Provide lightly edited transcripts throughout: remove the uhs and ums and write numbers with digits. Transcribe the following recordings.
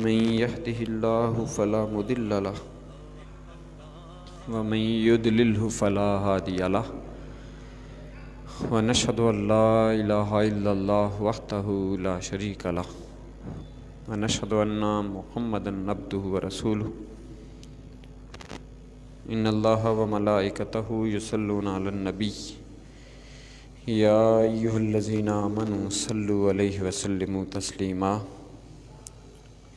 من يهده الله فلا مضل له ومن يضلله فلا هادي له ونشهد أن لا إله إلا الله وحده لا شريك له ونشهد أن محمدا عبده ورسوله إن الله وملائكته يصلون على النبي يا أيها الذين آمنوا صلوا عليه وسلموا تسلیما۔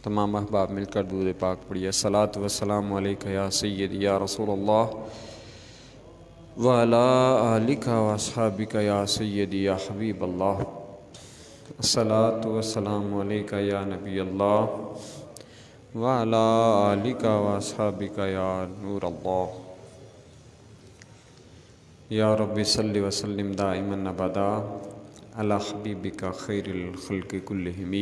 تمام احباب مل کر درود پاک پڑھیے۔ الصلاۃ والسلام علیک یا سیدی یا رسول اللہ وعلی آلک واصحابک یا سیدی یا حبیب اللہ۔ الصلاۃ والسلام علیک یا نبی اللہ وعلی آلک واصحابک یا نور اللہ۔ یا رب صلی وسلم دائما ابدا علی حبیبک خیر الخلق کلہم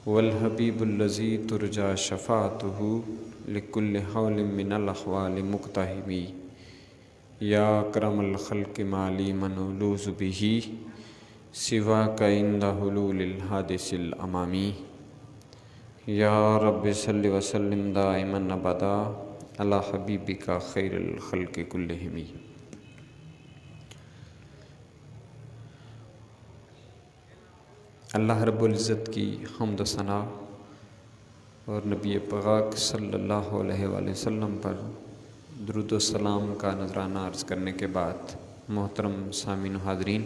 والحبیب الذی ترجى شفاعته لكل حول من الاحوال مقتحم۔ یا اکرم الخلق ما لی من الوذ به سواک عند حلول الحادث الامامی۔ یا رب صلی وسلم دائما ابدا علی حبیبک خیر الخلق کلہم۔ اللہ رب العزت کی حمد و ثنا اور نبی پاک صلی اللہ علیہ وآلہ وسلم پر درود و سلام کا نذرانہ عرض کرنے کے بعد محترم سامعین و حاضرین،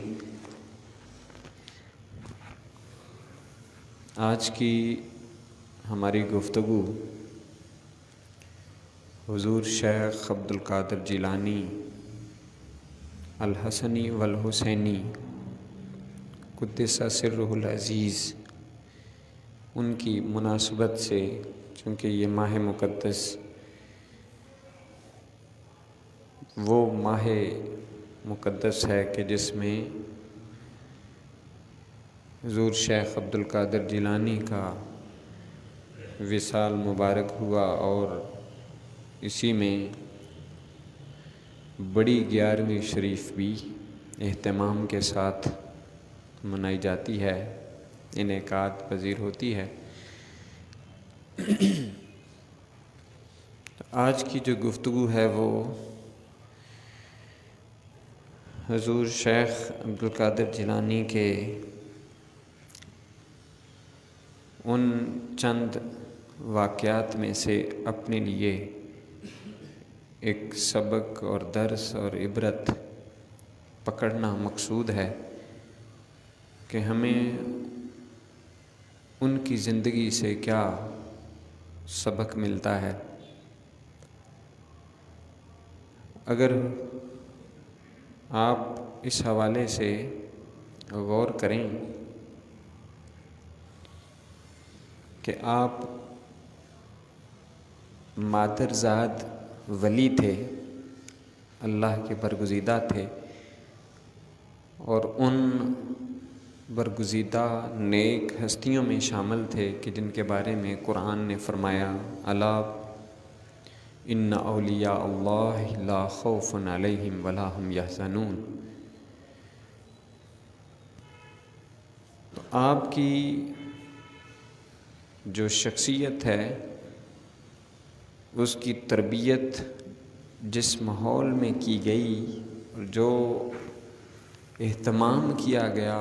آج کی ہماری گفتگو حضور شیخ عبد القادر جیلانی الحسنی والحسینی قدس سرہ العزیز ان کی مناسبت سے، چونکہ یہ ماہ مقدس وہ ماہ مقدس ہے کہ جس میں حضور شیخ عبد القادر جیلانی کا وصال مبارک ہوا، اور اسی میں بڑی 11ویں شریف بھی اہتمام کے ساتھ منائی جاتی ہے، انعقاد پذیر ہوتی ہے۔ آج کی جو گفتگو ہے وہ حضور شیخ عبد القادر جیلانی کے ان چند واقعات میں سے اپنے لیے ایک سبق اور درس اور عبرت پکڑنا مقصود ہے کہ ہمیں ان کی زندگی سے کیا سبق ملتا ہے۔ اگر آپ اس حوالے سے غور کریں کہ آپ مادرزاد ولی تھے، اللہ کے برگزیدہ تھے، اور ان برگزیدہ نیک ہستیوں میں شامل تھے کہ جن کے بارے میں قرآن نے فرمایا الا ان اولیاء اللہ لا خوف علیہم ولا هم یحزنون۔ تو آپ کی جو شخصیت ہے، اس کی تربیت جس ماحول میں کی گئی اور جو اہتمام کیا گیا،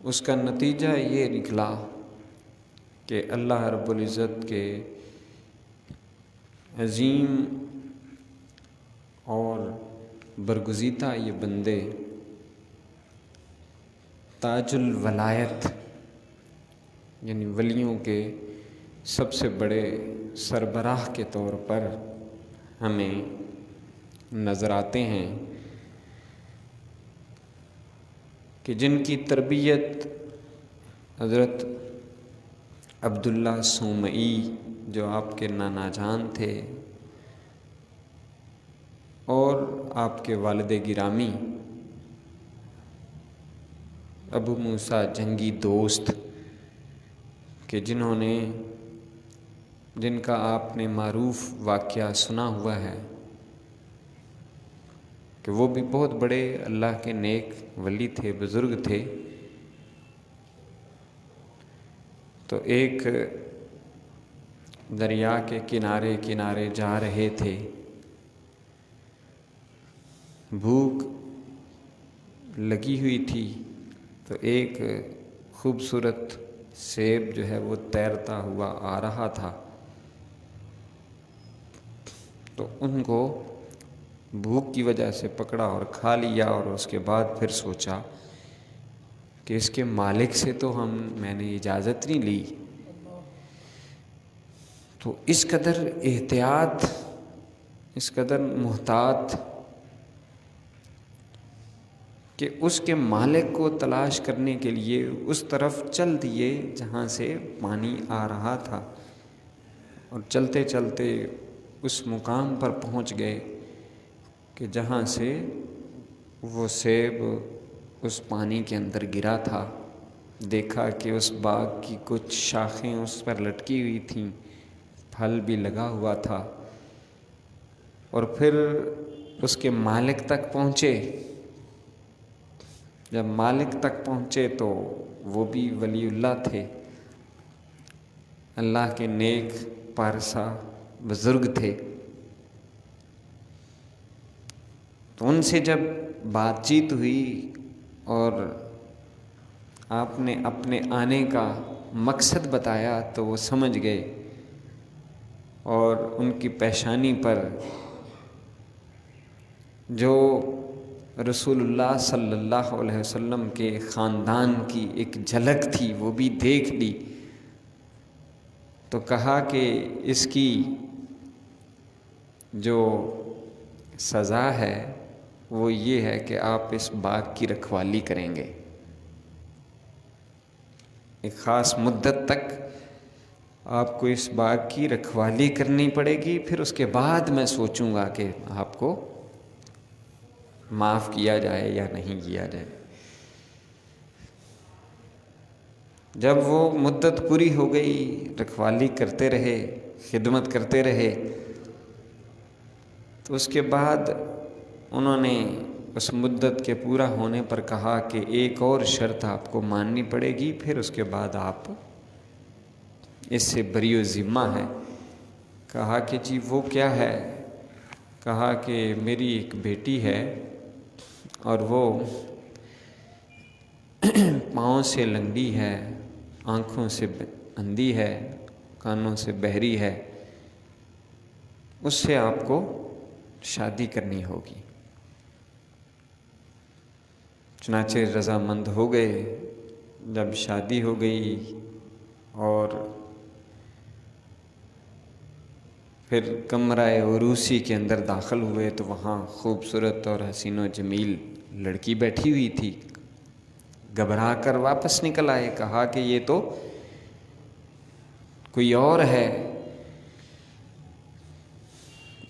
اس کا نتیجہ یہ نکلا کہ اللہ رب العزت کے عظیم اور برگزیدہ یہ بندے تاج الولایت، یعنی ولیوں کے سب سے بڑے سربراہ کے طور پر ہمیں نظر آتے ہیں، کہ جن کی تربیت حضرت عبداللہ سومعی جو آپ کے نانا جان تھے، اور آپ کے والد گرامی ابو موسیٰ جنگی دوست، کہ جن کا آپ نے معروف واقعہ سنا ہوا ہے کہ وہ بھی بہت بڑے اللہ کے نیک ولی تھے، بزرگ تھے۔ تو ایک دریا کے کنارے کنارے جا رہے تھے، بھوک لگی ہوئی تھی، تو ایک خوبصورت سیب جو ہے وہ تیرتا ہوا آ رہا تھا، تو ان کو بھوک کی وجہ سے پکڑا اور کھا لیا، اور اس کے بعد پھر سوچا کہ اس کے مالک سے تو میں نے اجازت نہیں لی۔ تو اس قدر احتیاط، اس قدر محتاط کہ اس کے مالک کو تلاش کرنے کے لیے اس طرف چل دیے جہاں سے پانی آ رہا تھا، اور چلتے چلتے اس مقام پر پہنچ گئے کہ جہاں سے وہ سیب اس پانی کے اندر گرا تھا۔ دیکھا کہ اس باغ کی کچھ شاخیں اس پر لٹکی ہوئی تھیں، پھل بھی لگا ہوا تھا، اور پھر اس کے مالک تک پہنچے۔ جب مالک تک پہنچے تو وہ بھی ولی اللہ تھے، اللہ کے نیک پارسا بزرگ تھے۔ تو ان سے جب بات چیت ہوئی اور آپ نے اپنے آنے کا مقصد بتایا تو وہ سمجھ گئے، اور ان کی پیشانی پر جو رسول اللہ صلی اللہ علیہ وسلم کے خاندان کی ایک جھلک تھی وہ بھی دیکھ لی۔ تو کہا کہ اس کی جو سزا ہے وہ یہ ہے کہ آپ اس باغ کی رکھوالی کریں گے، ایک خاص مدت تک آپ کو اس باغ کی رکھوالی کرنی پڑے گی، پھر اس کے بعد میں سوچوں گا کہ آپ کو معاف کیا جائے یا نہیں کیا جائے۔ جب وہ مدت پوری ہو گئی، رکھوالی کرتے رہے، خدمت کرتے رہے، تو اس کے بعد انہوں نے اس مدت کے پورا ہونے پر کہا کہ ایک اور شرط آپ کو ماننی پڑے گی، پھر اس کے بعد آپ اس سے بری و ذمہ ہیں۔ کہا کہ جی وہ کیا ہے؟ کہا کہ میری ایک بیٹی ہے اور وہ پاؤں سے لنگڑی ہے، آنکھوں سے اندھی ہے، کانوں سے بہری ہے، اس سے آپ کو شادی کرنی ہوگی۔ چنانچہ رضامند ہو گئے۔ جب شادی ہو گئی اور پھر کمرہ عروسی کے اندر داخل ہوئے تو وہاں خوبصورت اور حسین و جمیل لڑکی بیٹھی ہوئی تھی۔ گھبرا کر واپس نکل آئے، کہا کہ یہ تو کوئی اور ہے،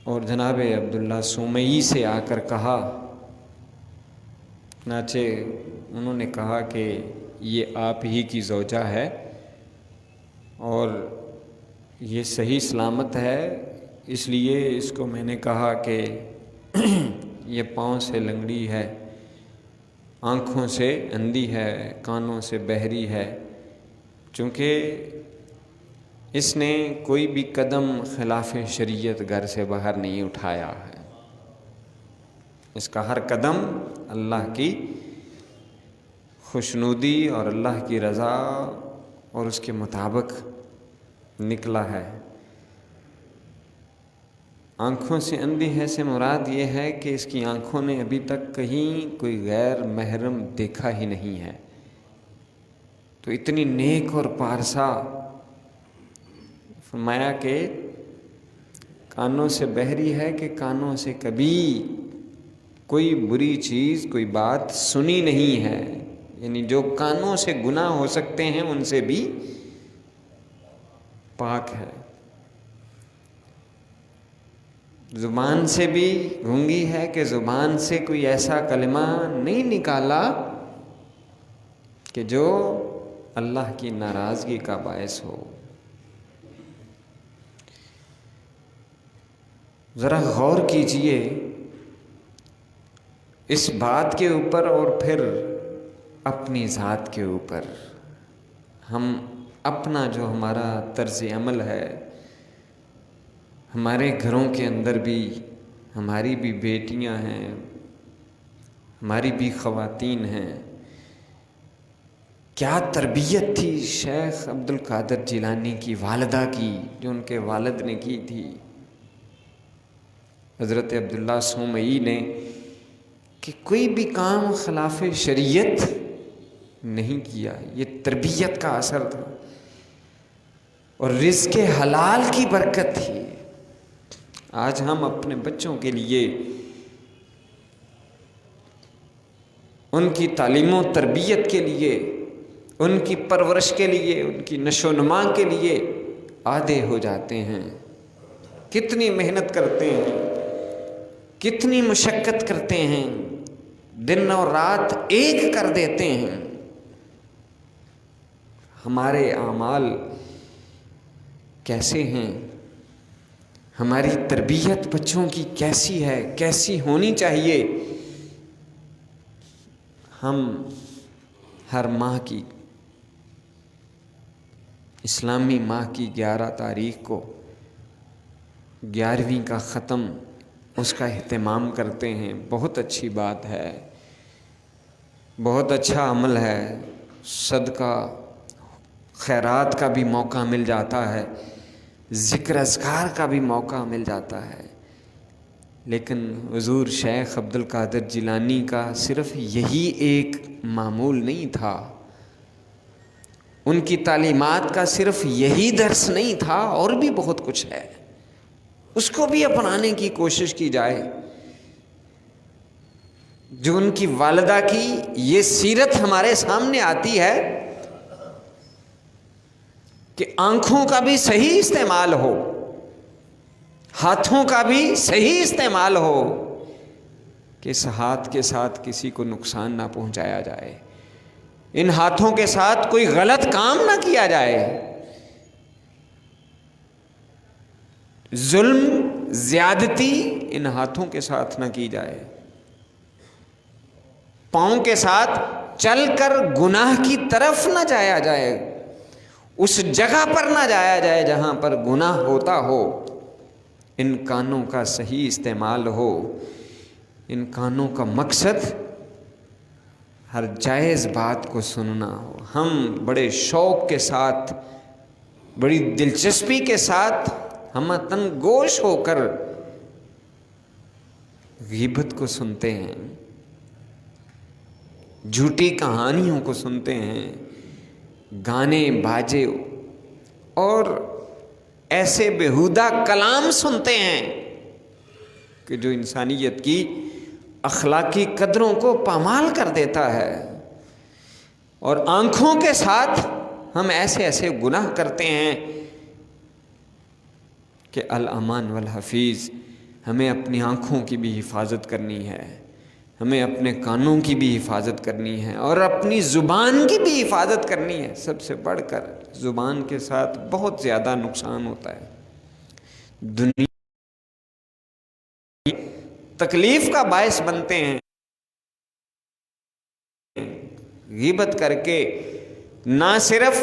اور جناب عبداللہ سومئی سے آ کر کہا، چنانچہ انہوں نے کہا کہ یہ آپ ہی کی زوجہ ہے اور یہ صحیح سلامت ہے، اس لیے اس کو میں نے کہا کہ یہ پاؤں سے لنگڑی ہے، آنکھوں سے اندھی ہے، کانوں سے بہری ہے، چونکہ اس نے کوئی بھی قدم خلاف شریعت گھر سے باہر نہیں اٹھایا ہے، اس کا ہر قدم اللہ کی خوشنودی اور اللہ کی رضا اور اس کے مطابق نکلا ہے۔ آنکھوں سے اندھی ہے سے مراد یہ ہے کہ اس کی آنکھوں نے ابھی تک کہیں کوئی غیر محرم دیکھا ہی نہیں ہے۔ تو اتنی نیک اور پارسا، فرمایا کہ کانوں سے بہری ہے کہ کانوں سے کبھی کوئی بری چیز، کوئی بات سنی نہیں ہے، یعنی جو کانوں سے گناہ ہو سکتے ہیں ان سے بھی پاک ہے۔ زبان سے بھی گونگی ہے کہ زبان سے کوئی ایسا کلمہ نہیں نکالا کہ جو اللہ کی ناراضگی کا باعث ہو۔ ذرا غور کیجئے اس بات کے اوپر اور پھر اپنی ذات کے اوپر ہم اپنا جو ہمارا طرز عمل ہے، ہمارے گھروں کے اندر بھی ہماری بھی بیٹیاں ہیں، ہماری بھی خواتین ہیں، کیا تربیت تھی شیخ عبد القادر جیلانی کی والدہ کی جو ان کے والد نے کی تھی، حضرت عبداللہ سومئی نے، کہ کوئی بھی کام خلاف شریعت نہیں کیا۔ یہ تربیت کا اثر تھا اور رزق حلال کی برکت تھی۔ آج ہم اپنے بچوں کے لیے ان کی تعلیم و تربیت کے لیے، ان کی پرورش کے لیے، ان کی نشو و نما کے لیے آدھے ہو جاتے ہیں۔ کتنی محنت کرتے ہیں، کتنی مشقت کرتے ہیں، دن اور رات ایک کر دیتے ہیں۔ ہمارے اعمال کیسے ہیں؟ ہماری تربیت بچوں کی کیسی ہے، کیسی ہونی چاہیے؟ ہم ہر ماہ کی، اسلامی ماہ کی 11 تاریخ کو 11ویں کا ختم، اس کا اہتمام کرتے ہیں۔ بہت اچھی بات ہے، بہت اچھا عمل ہے، صدقہ خیرات کا بھی موقع مل جاتا ہے، ذکر اذکار کا بھی موقع مل جاتا ہے۔ لیکن حضور شیخ عبد القادر جیلانی کا صرف یہی ایک معمول نہیں تھا، ان کی تعلیمات کا صرف یہی درس نہیں تھا، اور بھی بہت کچھ ہے، اس کو بھی اپنانے کی کوشش کی جائے۔ جو ان کی والدہ کی یہ سیرت ہمارے سامنے آتی ہے کہ آنکھوں کا بھی صحیح استعمال ہو، ہاتھوں کا بھی صحیح استعمال ہو، کہ اس ہاتھ کے ساتھ کسی کو نقصان نہ پہنچایا جائے، ان ہاتھوں کے ساتھ کوئی غلط کام نہ کیا جائے، ظلم زیادتی ان ہاتھوں کے ساتھ نہ کی جائے، پاؤں کے ساتھ چل کر گناہ کی طرف نہ جایا جائے، اس جگہ پر نہ جایا جائے جہاں پر گناہ ہوتا ہو، ان کانوں کا صحیح استعمال ہو، ان کانوں کا مقصد ہر جائز بات کو سننا ہو۔ ہم بڑے شوق کے ساتھ، بڑی دلچسپی کے ساتھ، ہم تن گوش ہو کر غیبت کو سنتے ہیں، جھوٹی کہانیوں کو سنتے ہیں، گانے باجے اور ایسے بیہودہ کلام سنتے ہیں کہ جو انسانیت کی اخلاقی قدروں کو پامال کر دیتا ہے، اور آنکھوں کے ساتھ ہم ایسے ایسے گناہ کرتے ہیں کہ الامان والحفیظ، ہمیں اپنی آنکھوں کی بھی حفاظت کرنی ہے، ہمیں اپنے کانوں کی بھی حفاظت کرنی ہے، اور اپنی زبان کی بھی حفاظت کرنی ہے۔ سب سے بڑھ کر زبان کے ساتھ بہت زیادہ نقصان ہوتا ہے، دنیا تکلیف کا باعث بنتے ہیں۔ غیبت کر کے نہ صرف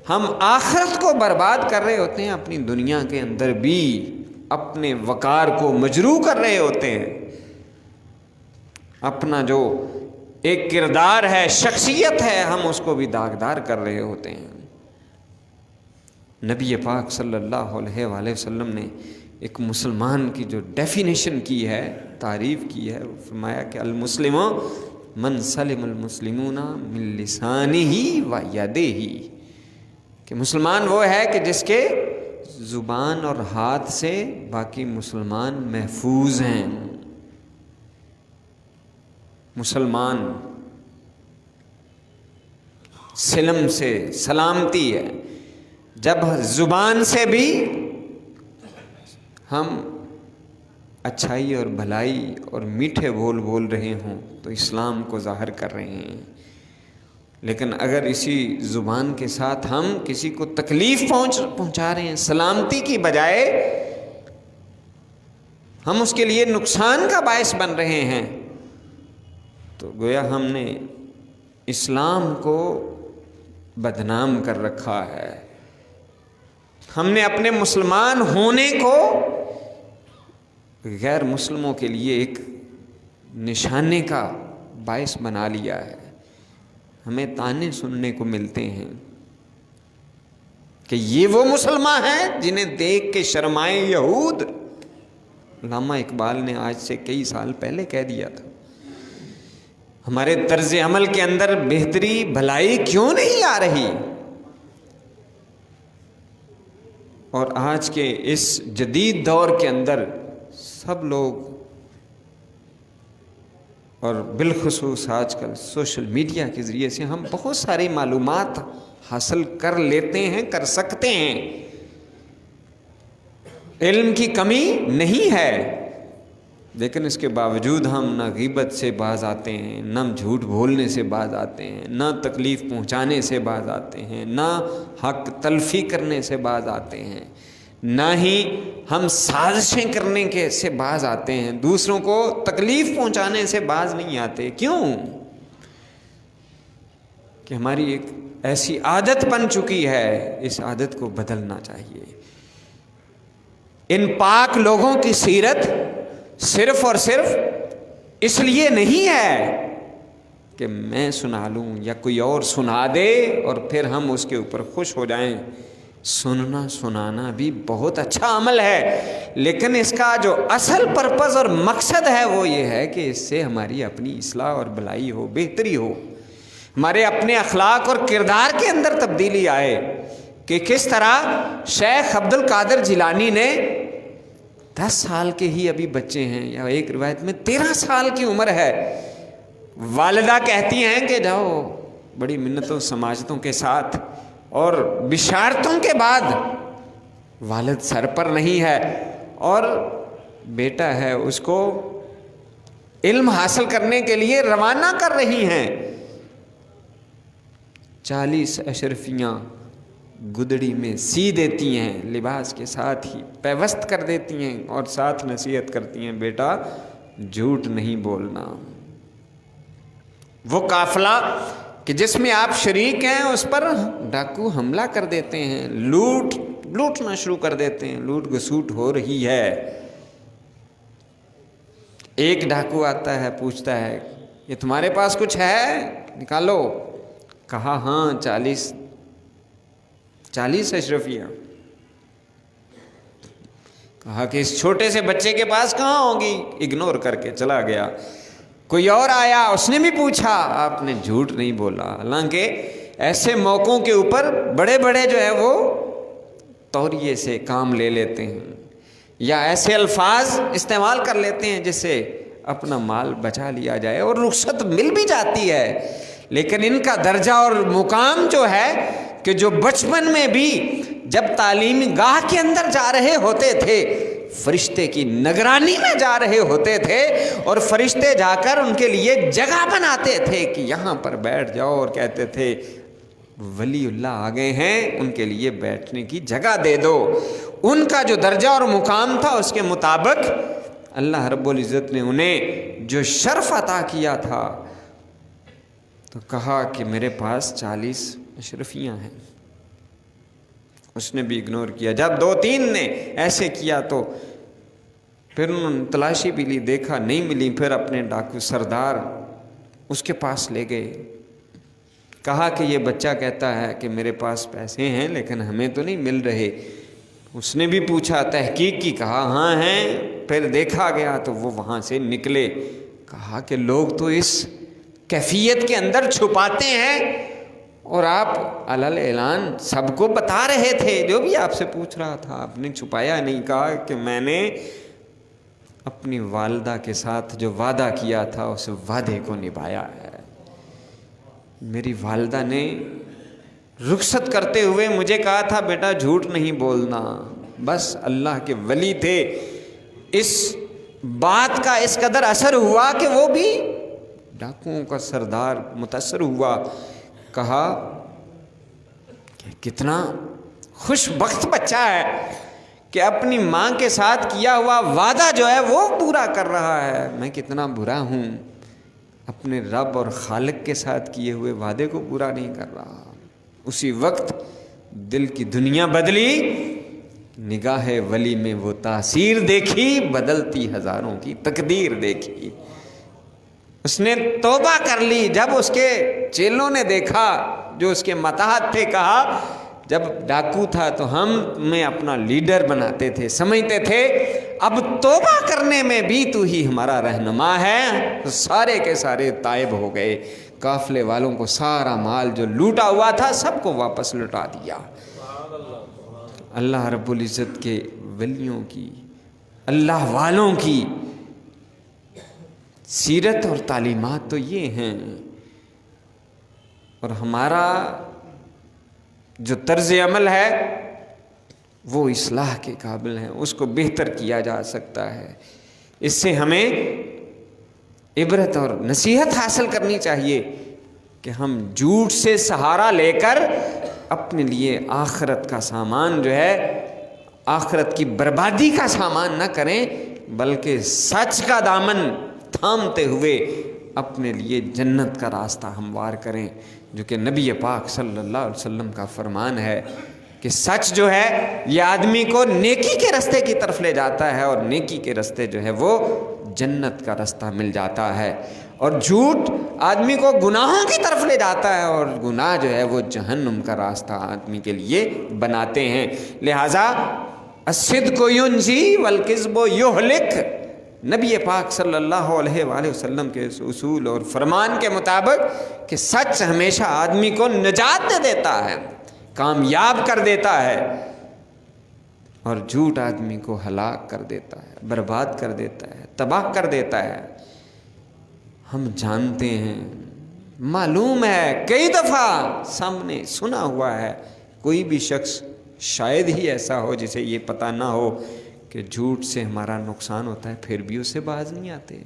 ہم آخرت کو برباد کر رہے ہوتے ہیں، اپنی دنیا کے اندر بھی اپنے وقار کو مجروح کر رہے ہوتے ہیں، اپنا جو ایک کردار ہے، شخصیت ہے، ہم اس کو بھی داغدار کر رہے ہوتے ہیں۔ نبی پاک صلی اللہ علیہ وآلہ وسلم نے ایک مسلمان کی جو ڈیفینیشن کی ہے، تعریف کی ہے، فرمایا کہ المسلم من سلم المسلمون من لسانہ و یدہ، کہ مسلمان وہ ہے کہ جس کے زبان اور ہاتھ سے باقی مسلمان محفوظ ہیں۔ مسلمان سلم سے سلامتی ہے، جب زبان سے بھی ہم اچھائی اور بھلائی اور میٹھے بول رہے ہوں تو اسلام کو ظاہر کر رہے ہیں، لیکن اگر اسی زبان کے ساتھ ہم کسی کو تکلیف پہنچا رہے ہیں، سلامتی کی بجائے ہم اس کے لیے نقصان کا باعث بن رہے ہیں، تو گویا ہم نے اسلام کو بدنام کر رکھا ہے. ہم نے اپنے مسلمان ہونے کو غیر مسلموں کے لیے ایک نشانے کا باعث بنا لیا ہے. ہمیں طعنے سننے کو ملتے ہیں کہ یہ وہ مسلمان ہیں جنہیں دیکھ کے شرمائے یہود. علامہ اقبال نے آج سے کئی سال پہلے کہہ دیا تھا. ہمارے طرز عمل کے اندر بہتری بھلائی کیوں نہیں آ رہی؟ اور آج کے اس جدید دور کے اندر سب لوگ، اور بالخصوص آج کل سوشل میڈیا کے ذریعے سے ہم بہت ساری معلومات حاصل کر لیتے ہیں، کر سکتے ہیں. علم کی کمی نہیں ہے، لیکن اس کے باوجود ہم نہ غیبت سے باز آتے ہیں، نہ جھوٹ بولنے سے باز آتے ہیں، نہ تکلیف پہنچانے سے باز آتے ہیں، نہ حق تلفی کرنے سے باز آتے ہیں، نہ ہی ہم سازشیں کرنے کے سے باز آتے ہیں. دوسروں کو تکلیف پہنچانے سے باز نہیں آتے. کیوں؟ کہ ہماری ایک ایسی عادت بن چکی ہے. اس عادت کو بدلنا چاہیے. ان پاک لوگوں کی سیرت صرف اور صرف اس لیے نہیں ہے کہ میں سنا لوں یا کوئی اور سنا دے اور پھر ہم اس کے اوپر خوش ہو جائیں. سننا سنانا بھی بہت اچھا عمل ہے، لیکن اس کا جو اصل پرپز اور مقصد ہے وہ یہ ہے کہ اس سے ہماری اپنی اصلاح اور بھلائی ہو، بہتری ہو، ہمارے اپنے اخلاق اور کردار کے اندر تبدیلی آئے. کہ کس طرح شیخ عبد القادر جیلانی نے 10 سال کے ہی ابھی بچے ہیں، یا ایک روایت میں 13 سال کی عمر ہے، والدہ کہتی ہیں کہ جاؤ، بڑی منتوں سماجتوں کے ساتھ اور بشارتوں کے بعد والد سر پر نہیں ہے اور بیٹا ہے اس کو علم حاصل کرنے کے لیے روانہ کر رہی ہیں. 40 اشرفیاں گدڑی میں سی دیتی ہیں، لباس کے ساتھ ہی پیوست کر دیتی ہیں اور ساتھ نصیحت کرتی ہیں، بیٹا جھوٹ نہیں بولنا. وہ قافلہ کہ جس میں آپ شریک ہیں اس پر ڈاکو حملہ کر دیتے ہیں، لوٹنا شروع کر دیتے ہیں، لوٹ گسوٹ ہو رہی ہے. ایک ڈاکو آتا ہے، پوچھتا ہے یہ تمہارے پاس کچھ ہے، نکالو. کہا ہاں 40 اشرفیاں. کہا کہ اس چھوٹے سے بچے کے پاس کہاں ہوگی، اگنور کر کے چلا گیا. کوئی اور آیا، اس نے بھی پوچھا، آپ نے جھوٹ نہیں بولا. حالانکہ ایسے موقعوں کے اوپر بڑے بڑے جو ہے وہ توریے سے کام لے لیتے ہیں یا ایسے الفاظ استعمال کر لیتے ہیں جس سے اپنا مال بچا لیا جائے اور رخصت مل بھی جاتی ہے. لیکن ان کا درجہ اور مقام جو ہے کہ جو بچپن میں بھی جب تعلیمی گاہ کے اندر جا رہے ہوتے تھے، فرشتے کی نگرانی میں جا رہے ہوتے تھے اور فرشتے جا کر ان کے لیے جگہ بناتے تھے کہ یہاں پر بیٹھ جاؤ، اور کہتے تھے ولی اللہ آ گئے ہیں، ان کے لیے بیٹھنے کی جگہ دے دو. ان کا جو درجہ اور مقام تھا اس کے مطابق اللہ رب العزت نے انہیں جو شرف عطا کیا تھا، تو کہا کہ میرے پاس 40 اشرفیاں ہیں. اس نے بھی اگنور کیا. جب 2-3 نے ایسے کیا تو پھر انہوں نے تلاشی بھی لی، دیکھا نہیں ملی. پھر اپنے ڈاکو سردار اس کے پاس لے گئے. کہا کہ یہ بچہ کہتا ہے کہ میرے پاس پیسے ہیں لیکن ہمیں تو نہیں مل رہے. اس نے بھی پوچھا، تحقیق کی، کہا ہاں ہیں. پھر دیکھا گیا تو وہ وہاں سے نکلے. کہا کہ لوگ تو اس کیفیت کے اندر چھپاتے ہیں اور آپ علل اعلان سب کو بتا رہے تھے. جو بھی آپ سے پوچھ رہا تھا آپ نے چھپایا نہیں. کہا کہ میں نے اپنی والدہ کے ساتھ جو وعدہ کیا تھا اس وعدے کو نبھایا ہے. میری والدہ نے رخصت کرتے ہوئے مجھے کہا تھا بیٹا جھوٹ نہیں بولنا. بس اللہ کے ولی تھے. اس بات کا اس قدر اثر ہوا کہ وہ بھی ڈاکوؤں کا سردار متاثر ہوا. کہا کہ کتنا خوش بخت بچہ ہے کہ اپنی ماں کے ساتھ کیا ہوا وعدہ جو ہے وہ پورا کر رہا ہے. میں کتنا برا ہوں. اپنے رب اور خالق کے ساتھ کیے ہوئے وعدے کو پورا نہیں کر رہا۔ اسی وقت دل کی دنیا بدلی، نگاہ ولی میں وہ تاثیر دیکھی، بدلتی ہزاروں کی تقدیر دیکھی۔ اس نے توبہ کر لی جب اس کے چیلوں نے دیکھا، جو اس کے متحد تھے، کہا جب ڈاکو تھا تو ہم میں اپنا لیڈر بناتے تھے، سمجھتے تھے، اب توبہ کرنے میں بھی تو ہی ہمارا رہنما ہے۔ تو سارے کے سارے تائب ہو گئے، قافلے والوں کو سارا مال جو لوٹا ہوا تھا سب کو واپس لوٹا دیا۔ اللہ رب العزت کے ولیوں کی، اللہ والوں کی سیرت اور تعلیمات تو یہ ہیں، اور ہمارا جو طرز عمل ہے وہ اصلاح کے قابل ہے، اس کو بہتر کیا جا سکتا ہے۔ اس سے ہمیں عبرت اور نصیحت حاصل کرنی چاہیے کہ ہم جھوٹ سے سہارا لے کر اپنے لیے آخرت کا سامان جو ہے، آخرت کی بربادی کا سامان نہ کریں، بلکہ سچ کا دامن تھامتے ہوئے اپنے لیے جنت کا راستہ ہموار کریں، جو کہ نبی پاک صلی اللہ علیہ وسلم کا فرمان ہے کہ سچ جو ہے یہ آدمی کو نیکی کے راستے کی طرف لے جاتا ہے، اور نیکی کے راستے جو ہے وہ جنت کا راستہ مل جاتا ہے، اور جھوٹ آدمی کو گناہوں کی طرف لے جاتا ہے، اور گناہ جو ہے وہ جہنم کا راستہ آدمی کے لیے بناتے ہیں۔ لہٰذا الصدق ینجی والکذب یہلک، نبی پاک صلی اللہ علیہ وآلہ وسلم کے اصول اور فرمان کے مطابق کہ سچ ہمیشہ آدمی کو نجات دے دیتا ہے، کامیاب کر دیتا ہے، اور جھوٹ آدمی کو ہلاک کر دیتا ہے، برباد کر دیتا ہے، تباہ کر دیتا ہے۔ ہم جانتے ہیں، معلوم ہے، کئی دفعہ سامنے سنا ہوا ہے، کوئی بھی شخص شاید ہی ایسا ہو جسے یہ پتہ نہ ہو کہ جھوٹ سے ہمارا نقصان ہوتا ہے، پھر بھی اس سے باز نہیں آتے۔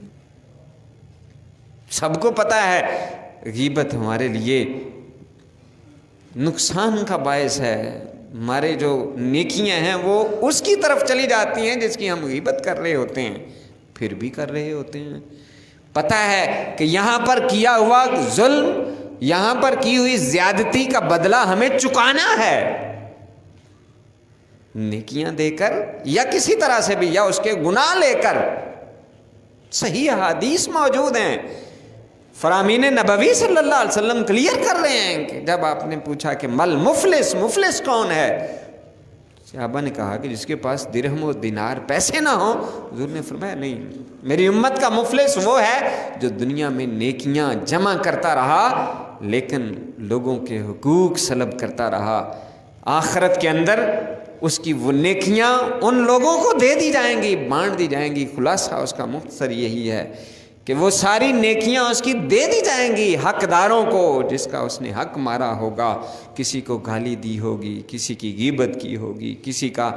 سب کو پتہ ہے غیبت ہمارے لیے نقصان کا باعث ہے، ہمارے جو نیکیاں ہیں وہ اس کی طرف چلی جاتی ہیں جس کی ہم غیبت کر رہے ہوتے ہیں، پھر بھی کر رہے ہوتے ہیں۔ پتہ ہے کہ یہاں پر کیا ہوا ظلم، یہاں پر کی ہوئی زیادتی کا بدلہ ہمیں چکانا ہے، نیکیاں دے کر یا کسی طرح سے بھی، یا اس کے گناہ لے کر۔ صحیح حدیث موجود ہیں، فرامین نبوی صلی اللہ علیہ وسلم کلیئر کر رہے ہیں کہ جب آپ نے پوچھا کہ مل مفلس، مفلس کون ہے، صحابہ نے کہا کہ جس کے پاس درہم و دینار پیسے نہ ہوں۔ حضور نے فرمایا نہیں، میری امت کا مفلس وہ ہے جو دنیا میں نیکیاں جمع کرتا رہا لیکن لوگوں کے حقوق سلب کرتا رہا، آخرت کے اندر اس کی وہ نیکیاں ان لوگوں کو دے دی جائیں گی، بانٹ دی جائیں گی۔ خلاصہ اس کا مختصر یہی ہے کہ وہ ساری نیکیاں اس کی دے دی جائیں گی حقداروں کو، جس کا اس نے حق مارا ہوگا، کسی کو گالی دی ہوگی، کسی کی غیبت کی ہوگی، کسی کا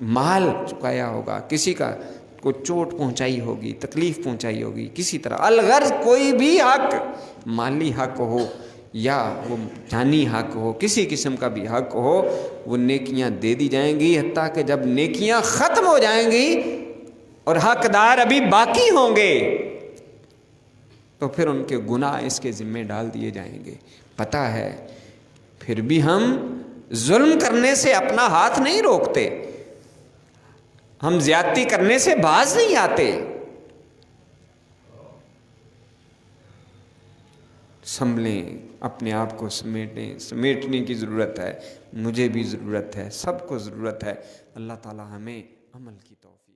مال چکایا ہوگا، کسی کا کو چوٹ پہنچائی ہوگی، تکلیف پہنچائی ہوگی، کسی طرح الغرض کوئی بھی حق، مالی حق ہو یا وہ جانی حق ہو، کسی قسم کا بھی حق ہو، وہ نیکیاں دے دی جائیں گی، حتیٰ کہ جب نیکیاں ختم ہو جائیں گی اور حقدار ابھی باقی ہوں گے تو پھر ان کے گناہ اس کے ذمہ ڈال دیے جائیں گے۔ پتہ ہے پھر بھی ہم ظلم کرنے سے اپنا ہاتھ نہیں روکتے، ہم زیادتی کرنے سے باز نہیں آتے۔ سنبھلیں، اپنے آپ کو سمیٹیں، سمیٹنے کی ضرورت ہے، مجھے بھی ضرورت ہے، سب کو ضرورت ہے۔ اللہ تعالی ہمیں عمل کی توفیق